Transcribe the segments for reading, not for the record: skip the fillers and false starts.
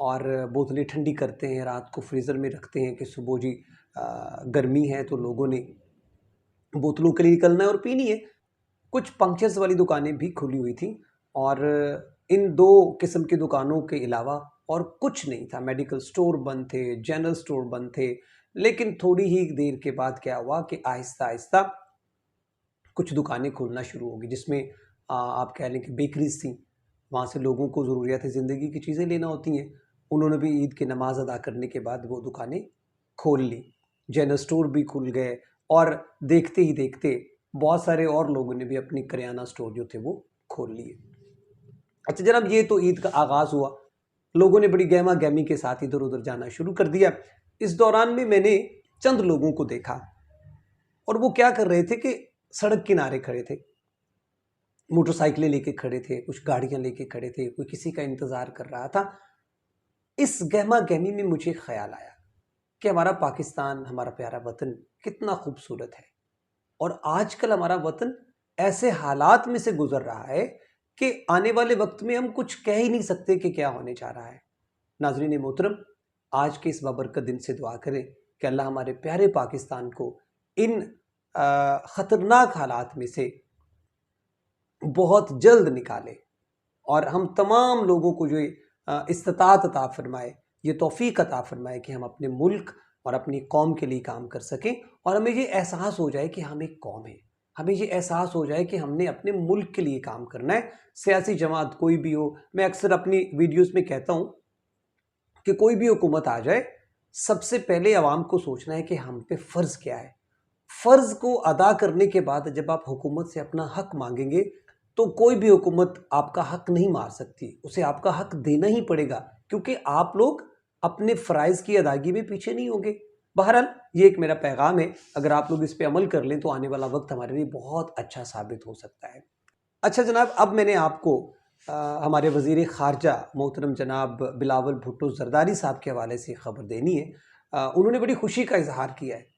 اور بوتلیں ٹھنڈی کرتے ہیں، رات کو فریزر میں رکھتے ہیں کہ صبح جی گرمی ہے تو لوگوں نے بوتلوں کے لیے نکلنا ہے اور پینی ہے۔ کچھ پنکچرز والی دکانیں بھی کھلی ہوئی تھیں اور ان دو قسم کی دکانوں کے علاوہ اور کچھ نہیں تھا۔ میڈیکل سٹور بند تھے، جنرل سٹور بند تھے، لیکن تھوڑی ہی دیر کے بعد کیا ہوا کہ آہستہ آہستہ کچھ دکانیں کھولنا شروع ہو گئی، جس میں آپ کہہ لیں کہ بیکریز تھیں، وہاں سے لوگوں کو ضروریات زندگی کی چیزیں لینا ہوتی ہیں۔ انہوں نے بھی عید کی نماز ادا کرنے کے بعد وہ دکانیں کھول لی، جنرل سٹور بھی کھل گئے اور دیکھتے ہی دیکھتے بہت سارے اور لوگوں نے بھی اپنی کریانہ سٹور جو تھے وہ کھول لیے۔ اچھا جناب، یہ تو عید کا آغاز ہوا، لوگوں نے بڑی گہما گہمی کے ساتھ ادھر ادھر جانا شروع کر دیا۔ اس دوران میں نے چند لوگوں کو دیکھا اور وہ کیا کر رہے تھے کہ سڑک کنارے کھڑے تھے، موٹر سائیکلیں لے کے کھڑے تھے، کچھ گاڑیاں لے کے کھڑے تھے، کوئی کسی کا انتظار کر رہا تھا۔ اس گہما گہمی میں مجھے خیال آیا کہ ہمارا پاکستان، ہمارا پیارا وطن کتنا خوبصورت ہے، اور آج کل ہمارا وطن ایسے حالات میں سے گزر رہا ہے کہ آنے والے وقت میں ہم کچھ کہہ ہی نہیں سکتے کہ کیا ہونے جا رہا ہے۔ ناظرین محترم، آج کے اس بابرکت دن سے دعا کریں کہ اللہ ہمارے پیارے پاکستان کو ان خطرناک حالات میں سے بہت جلد نکالے اور ہم تمام لوگوں کو جو استطاعت عطا فرمائے، یہ توفیق عطا فرمائے کہ ہم اپنے ملک اور اپنی قوم کے لیے کام کر سکیں، اور ہمیں یہ احساس ہو جائے کہ ہم ایک قوم ہیں، ہمیں یہ احساس ہو جائے کہ ہم نے اپنے ملک کے لیے کام کرنا ہے۔ سیاسی جماعت کوئی بھی ہو، میں اکثر اپنی ویڈیوز میں کہتا ہوں کہ کوئی بھی حکومت آ جائے، سب سے پہلے عوام کو سوچنا ہے کہ ہم پہ فرض کیا ہے۔ فرض کو ادا کرنے کے بعد جب آپ حکومت سے اپنا حق مانگیں گے تو کوئی بھی حکومت آپ کا حق نہیں مار سکتی، اسے آپ کا حق دینا ہی پڑے گا، کیونکہ آپ لوگ اپنے فرائض کی ادائیگی میں پیچھے نہیں ہوں گے۔ بہرحال یہ ایک میرا پیغام ہے، اگر آپ لوگ اس پہ عمل کر لیں تو آنے والا وقت ہمارے لیے بہت اچھا ثابت ہو سکتا ہے۔ اچھا جناب، اب میں نے آپ کو ہمارے وزیر خارجہ محترم جناب بلاول بھٹو زرداری صاحب کے حوالے سے خبر دینی ہے۔ انہوں نے بڑی خوشی کا اظہار کیا ہے،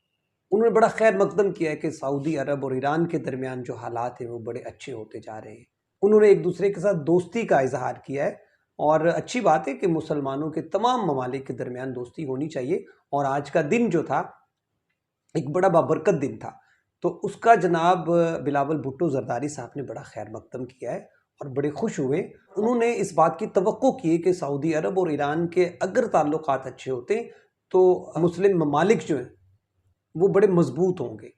انہوں نے بڑا خیر مقدم کیا ہے کہ سعودی عرب اور ایران کے درمیان جو حالات ہیں وہ بڑے اچھے ہوتے جا رہے ہیں۔ انہوں نے ایک دوسرے کے ساتھ دوستی کا اظہار کیا ہے، اور اچھی بات ہے کہ مسلمانوں کے تمام ممالک کے درمیان دوستی ہونی چاہیے، اور آج کا دن جو تھا ایک بڑا بابرکت دن تھا، تو اس کا جناب بلاول بھٹو زرداری صاحب نے بڑا خیر مقدم کیا ہے اور بڑے خوش ہوئے۔ انہوں نے اس بات کی توقع کی کہ سعودی عرب اور ایران کے اگر تعلقات اچھے ہوتے تو مسلم ممالک جو ہیں وہ بڑے مضبوط ہوں گے۔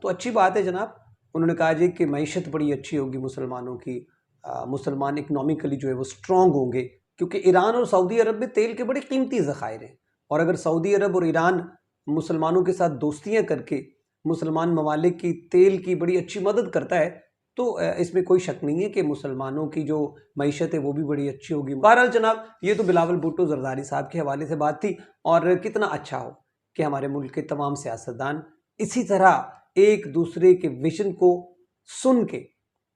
تو اچھی بات ہے جناب، انہوں نے کہا جی کہ معیشت بڑی اچھی ہوگی مسلمانوں کی، مسلمان اکنامکلی جو ہے وہ سٹرونگ ہوں گے، کیونکہ ایران اور سعودی عرب میں تیل کے بڑے قیمتی ذخائر ہیں، اور اگر سعودی عرب اور ایران مسلمانوں کے ساتھ دوستیاں کر کے مسلمان ممالک کی تیل کی بڑی اچھی مدد کرتا ہے تو اس میں کوئی شک نہیں ہے کہ مسلمانوں کی جو معیشت ہے وہ بھی بڑی اچھی ہوگی۔ بہرحال جناب، یہ تو بلاول بھٹو زرداری صاحب کے حوالے سے بات تھی، اور کتنا اچھا ہو کہ ہمارے ملک کے تمام سیاستدان اسی طرح ایک دوسرے کے ویژن کو سن کے،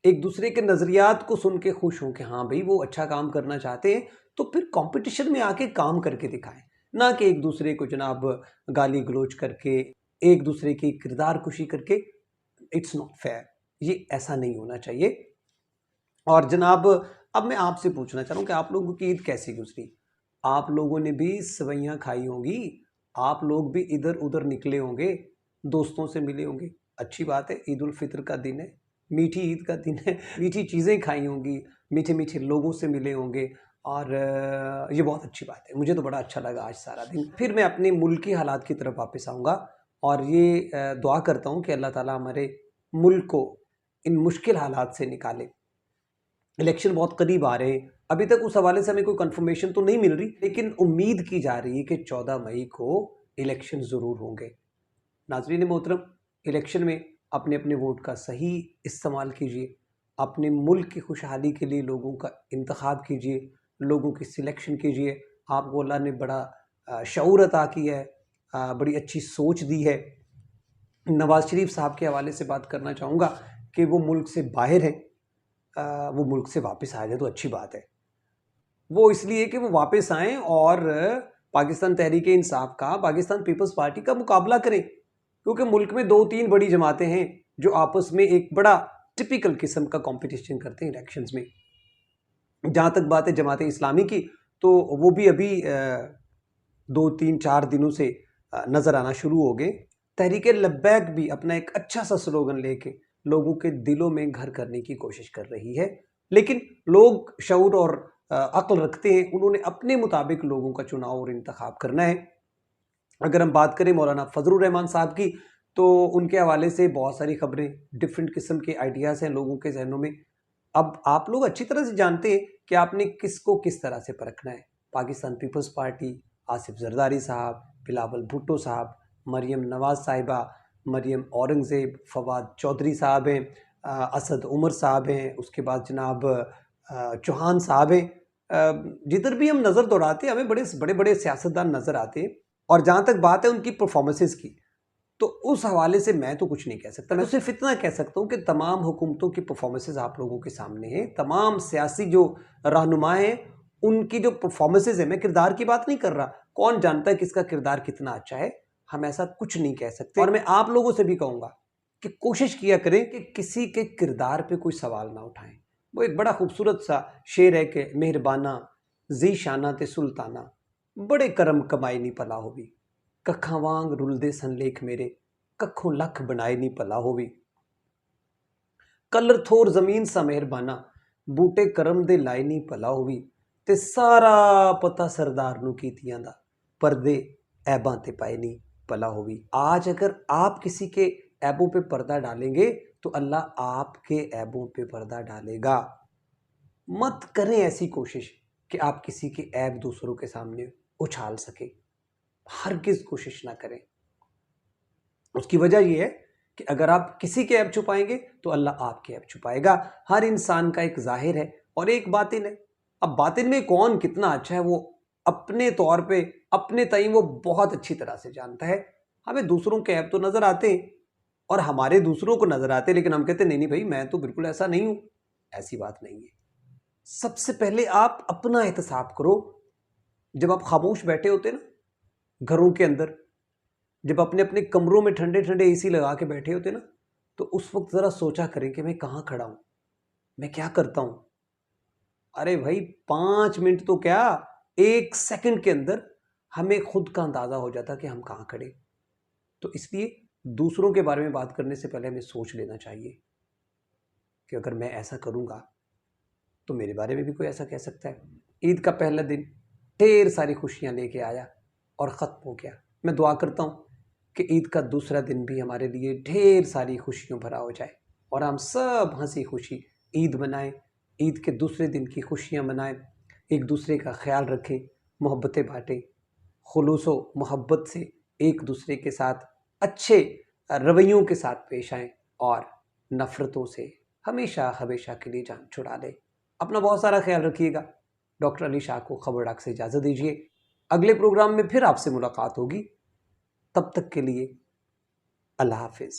ایک دوسرے کے نظریات کو سن کے خوش ہوں کہ ہاں بھئی وہ اچھا کام کرنا چاہتے ہیں، تو پھر کمپٹیشن میں آ کے کام کر کے دکھائیں، نہ کہ ایک دوسرے کو جناب گالی گلوچ کر کے، ایک دوسرے کی کردار کشی کر کے۔ اٹس ناٹ فیئر، یہ ایسا نہیں ہونا چاہیے۔ اور جناب اب میں آپ سے پوچھنا چاہ رہا ہوں کہ آپ لوگوں کی عید کیسی گزری؟ آپ لوگوں نے بھی سوئیاں کھائی ہوں گی، آپ لوگ بھی ادھر ادھر نکلے ہوں گے، دوستوں سے ملے ہوں گے۔ اچھی بات ہے، عید الفطر کا دن ہے، میٹھی عید کا دن ہے، میٹھی چیزیں کھائی ہوں گی، میٹھے میٹھے لوگوں سے ملے ہوں گے، اور یہ بہت اچھی بات ہے، مجھے تو بڑا اچھا لگا آج سارا دن۔ پھر میں اپنے ملکی حالات کی طرف واپس آؤں گا، اور یہ دعا کرتا ہوں کہ اللہ تعالیٰ ہمارے ملک کو ان مشکل حالات سے نکالے۔ الیکشن بہت قریب آ رہے ہیں، ابھی تک اس حوالے سے ہمیں کوئی کنفرمیشن تو نہیں مل رہی، لیکن امید کی جا رہی ہے کہ 14 مئی کو الیکشن ضرور ہوں گے۔ ناظرین محترم، الیکشن میں اپنے اپنے ووٹ کا صحیح استعمال کیجیے، اپنے ملک کی خوشحالی کے لیے لوگوں کا انتخاب کیجیے، لوگوں کی سلیکشن کیجیے۔ آپ کو اللہ نے بڑا شعور عطا کیا ہے، بڑی اچھی سوچ دی ہے۔ نواز شریف صاحب کے حوالے سے بات کرنا چاہوں گا کہ وہ ملک سے باہر ہیں، وہ ملک سے واپس آ جائے تو اچھی بات ہے۔ وہ اس لیے کہ وہ واپس آئیں اور پاکستان تحریک انصاف کا، پاکستان پیپلز پارٹی کا مقابلہ کریں، کیونکہ ملک میں 2-3 بڑی جماعتیں ہیں جو آپس میں ایک بڑا ٹپیکل قسم کا کمپٹیشن کرتے ہیں الیکشنز میں۔ جہاں تک بات ہے جماعت اسلامی کی، تو وہ بھی ابھی 2 3 4 دنوں سے نظر آنا شروع ہو گئے۔ تحریک لبیک بھی اپنا ایک اچھا سا سلوگن لے کے لوگوں کے دلوں میں گھر کرنے کی کوشش کر رہی ہے، لیکن لوگ شعور اور عقل رکھتے ہیں، انہوں نے اپنے مطابق لوگوں کا چناؤ اور انتخاب کرنا ہے۔ اگر ہم بات کریں مولانا فضل الرحمان صاحب کی، تو ان کے حوالے سے بہت ساری خبریں، ڈفرینٹ قسم کے آئیڈیاز ہیں لوگوں کے ذہنوں میں۔ اب آپ لوگ اچھی طرح سے جانتے ہیں کہ آپ نے کس کو کس طرح سے پرکھنا ہے۔ پاکستان پیپلز پارٹی، آصف زرداری صاحب، بلاول بھٹو صاحب، مریم نواز صاحبہ، مریم اورنگزیب، فواد چودھری صاحب ہیں، اسد عمر صاحب ہیں، اس کے بعد جناب چوہان صاحب ہیں۔ جدھر بھی ہم نظر دوڑاتے ہیں ہمیں بڑے بڑے سیاستدان نظر آتے ہیں، اور جہاں تک بات ہے ان کی پرفارمنسز کی، تو اس حوالے سے میں تو کچھ نہیں کہہ سکتا۔ میں صرف اتنا کہہ سکتا ہوں کہ تمام حکومتوں کی پرفارمنسز آپ لوگوں کے سامنے ہیں، تمام سیاسی جو رہنما ہیں ان کی جو پرفارمنسز ہیں، میں کردار کی بات نہیں کر رہا، کون جانتا ہے کس کا کردار کتنا اچھا ہے، ہم ایسا کچھ نہیں کہہ سکتے۔ اور میں آپ لوگوں سے بھی کہوں گا کہ کوشش کیا کریں کہ کسی کے کردار پہ کوئی سوال نہ اٹھائیں۔ وہ ایک بڑا خوبصورت سا شعر ہے کہ مہربانہ زی شانہ تے سلطانہ، بڑے کرم کمائی نہیں پلا ہووی، ککھاں وانگ رلدے سن لیکھ میرے، ککھوں لکھ بنائے نہیں پلا ہووی۔ کلر تھور زمین سا مہربانہ، بوٹے کرم دے لائے نہیں پلا ہووی، تے سارا پتہ سردار نو کیتیاں دا، پردے عیباں تے پائے نہیں پلا ہووی۔ آج اگر آپ کسی کے عیبوں پہ پردہ ڈالیں گے تو اللہ آپ کے عیبوں پہ پردہ ڈالے گا۔ مت کریں ایسی کوشش کہ آپ کسی کے عیب دوسروں کے سامنے اچھال سکیں، ہرگز کوشش نہ کریں۔ اس کی وجہ یہ ہے کہ اگر آپ کسی کے عیب چھپائیں گے تو اللہ آپ کے عیب چھپائے گا۔ ہر انسان کا ایک ظاہر ہے اور ایک باطن ہے۔ اب باطن میں کون کتنا اچھا ہے وہ اپنے طور پہ اپنے تئیں وہ بہت اچھی طرح سے جانتا ہے۔ ہمیں دوسروں کے عیب تو نظر آتے ہیں اور ہمارے دوسروں کو نظر آتے ہیں، لیکن ہم کہتے ہیں نہیں بھائی میں تو بالکل ایسا نہیں ہوں۔ ایسی بات نہیں ہے۔ سب سے پہلے آپ اپنا احتساب کرو۔ جب آپ خاموش بیٹھے ہوتے نا گھروں کے اندر، جب اپنے اپنے کمروں میں ٹھنڈے ٹھنڈے اے سی لگا کے بیٹھے ہوتے نا، تو اس وقت ذرا سوچا کریں کہ میں کہاں کھڑا ہوں، میں کیا کرتا ہوں۔ ارے بھائی 5 منٹ تو کیا، 1 سیکنڈ کے اندر ہمیں خود کا اندازہ ہو جاتا کہ ہم کہاں کھڑے۔ تو اس لیے دوسروں کے بارے میں بات کرنے سے پہلے ہمیں سوچ لینا چاہیے کہ اگر میں ایسا کروں گا تو میرے بارے میں بھی کوئی ایسا کہہ سکتا ہے۔ عید کا پہلا دن ڈھیر ساری خوشیاں لے کے آیا اور ختم ہو گیا۔ میں دعا کرتا ہوں کہ عید کا دوسرا دن بھی ہمارے لیے ڈھیر ساری خوشیوں بھرا ہو جائے اور ہم سب ہنسی خوشی عید منائیں، عید کے دوسرے دن کی خوشیاں منائیں، ایک دوسرے کا خیال رکھیں، محبتیں بانٹیں، خلوص و محبت سے ایک دوسرے کے ساتھ اچھے رویوں کے ساتھ پیش آئیں اور نفرتوں سے ہمیشہ ہمیشہ کے لیے جان چھڑا لیں۔ اپنا بہت سارا خیال رکھیے گا۔ ڈاکٹر علی شاہ کو خبر ڈاک سے اجازت دیجیے۔ اگلے پروگرام میں پھر آپ سے ملاقات ہوگی۔ تب تک کے لیے اللہ حافظ۔